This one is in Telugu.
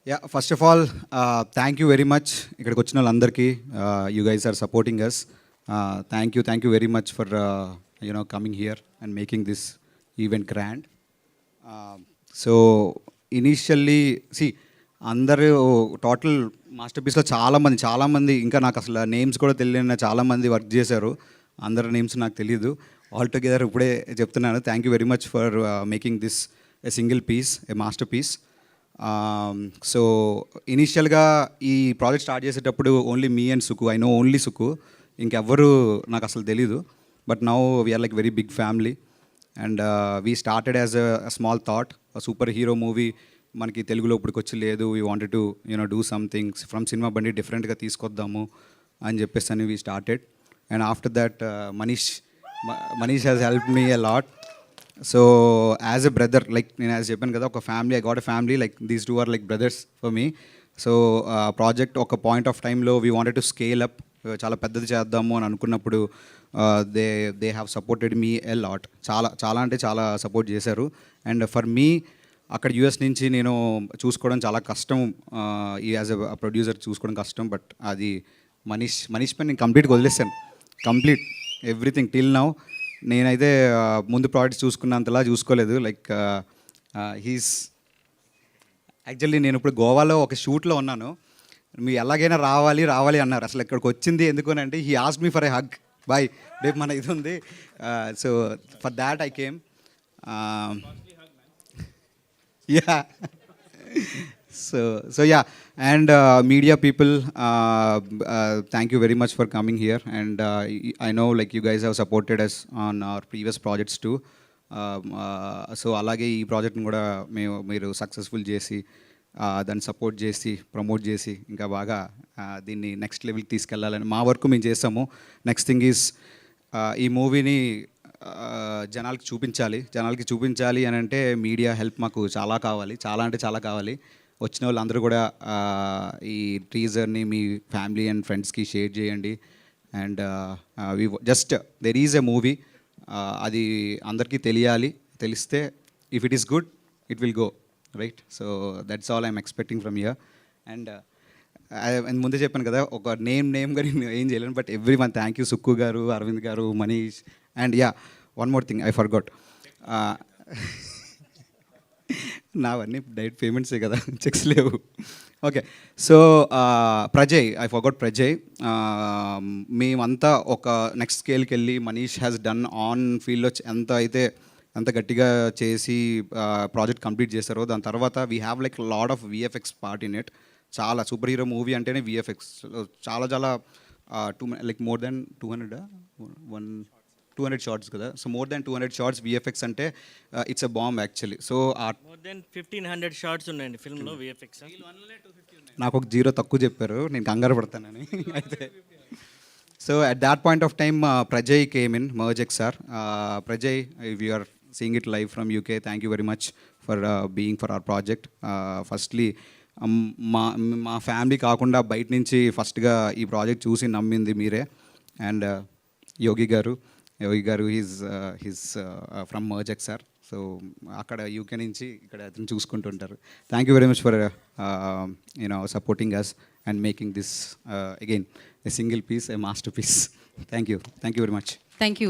Yeah first of all thank you very much ఇక్కడికి వచ్చిన వాళ్ళందరికీ. You guys are supporting us. Thank you very much for coming here and making this event grand. So initially అందరూ టోటల్ మాస్టర్ పీస్లో చాలామంది ఇంకా నాకు అసలు నేమ్స్ కూడా తెలియని చాలామంది వర్క్ చేశారు. అందరి నేమ్స్ నాకు తెలియదు. ఆల్ టుగెదర్ ఇప్పుడే చెప్తున్నాను. Thank you very much for making this a single piece, a master piece. So ఇనీషియల్గా ఈ ప్రాజెక్ట్ స్టార్ట్ చేసేటప్పుడు ఓన్లీ మీ and Sukku, I know only Sukku, ఇంకెవ్వరు నాకు అసలు తెలీదు. But now we're like very big family and we started as a small thought, super hero movie మనకి తెలుగులో ఇప్పటికొచ్చి లేదు. We wanted to do somethings from cinema బండి డిఫరెంట్గా తీసుకొద్దాము అని చెప్పేసి అని we started. And after that Manish has help me a lot. So as a brother, like నేను యాజ్ చెప్పాను కదా, ఒక family, I got a family, like these two are like brothers for me. So project ఒక పాయింట్ ఆఫ్ టైంలో we wanted to scale up, చాలా పెద్దది చేద్దాము అని అనుకున్నప్పుడు they have supported me a lot. చాలా అంటే చాలా సపోర్ట్ చేశారు. అండ్ ఫర్ మీ అక్కడ యూఎస్ నుంచి నేను చూసుకోవడం చాలా కష్టం, ఈ యాజ్ ఎ ప్రొడ్యూసర్ చూసుకోవడం కష్టం. బట్ అది మనీష్ పైన నేను కంప్లీట్గా వదిలేసాను, కంప్లీట్ ఎవ్రీథింగ్ టిల్ నౌ. నేనైతే ముందు ప్రాజెక్ట్స్ చూసుకున్నంతలా చూసుకోలేదు. లైక్ హీస్ యాక్చువల్లీ నేను ఇప్పుడు గోవాలో ఒక షూట్లో ఉన్నాను. మీరు ఎలాగైనా రావాలి అన్నారు. అసలు ఇక్కడికి వచ్చింది ఎందుకనంటే he ask me for a hug, boy రేపు మన ఇది ఉంది. So for that I came. Yeah so yeah, and media people, thank you very much for coming here. And I know like you guys have supported us on our previous projects too. So అలాగే ఈ ప్రాజెక్ట్ని కూడా మీరు సక్సెస్ఫుల్ చేసి దాన్ని సపోర్ట్ చేసి ప్రమోట్ చేసి ఇంకా బాగా దీన్ని నెక్స్ట్ లెవెల్కి తీసుకెళ్ళాలని మా వర్క్ మేము చేసాము. నెక్స్ట్ థింగ్ ఈజ్ ఈ మూవీని జనాలకి చూపించాలి అని అంటే మీడియా హెల్ప్ మాకు చాలా కావాలి, చాలా అంటే చాలా కావాలి. వచ్చిన వాళ్ళందరూ కూడా ఈ టీజర్ని మీ ఫ్యామిలీ అండ్ ఫ్రెండ్స్కి షేర్ చేయండి. And we just there is a movie, అది అందరికీ తెలిస్తే if it is good it will go right. So that's all I'm expecting from here. And ముందే చెప్పాను కదా, ఒక నేమ్గా నేను ఏం చేయలేను. But every one thank you, Sukku garu, Arvind garu, Manish. And yeah, one more thing I forgot. నావన్నీ డైరెక్ట్ పేమెంట్సే కదా, చెక్స్ లేవు. Okay, so Prajay, I forgot Prajay. మేమంతా ఒక నెక్స్ట్ స్కేల్కి వెళ్ళి మనీష్ హ్యాస్ డన్ ఆన్ ఫీల్డ్లో ఎంత గట్టిగా చేసి ప్రాజెక్ట్ కంప్లీట్ చేశారో, దాని తర్వాత we have like lot of VFX part in it. చాలా సూపర్ హీరో మూవీ అంటేనే విఎఫ్ఎక్స్ చాలా లైక్ మోర్ దెన్ 200 షార్ట్స్ కదా. So more than 200 shots VFX అంటే it's a bomb actually. So more than 1500 shots ఉన్నాయండి ఫిల్మ్లో విఎఫ్ఎక్స్. నాకు ఒక 0 తక్కువ చెప్పారు, నేను కంగారు పడతానని. అయితే so at that point of time Prajay came in, మర్జెక్ sir. Prajay, if you are seeing it live from UK, thank you very much for being for our project. Firstly మా ఫ్యామిలీ కాకుండా బయట నుంచి ఫస్ట్గా ఈ ప్రాజెక్ట్ చూసి నమ్మింది మీరే. And Yogi garu he's from మర్జెక్ సార్. సో అక్కడ యూకే నుంచి ఇక్కడ అతను చూసుకుంటుంటారు. Thank you very much for supporting us and making this again a single piece, a master piece. Thank you very much. Thank you.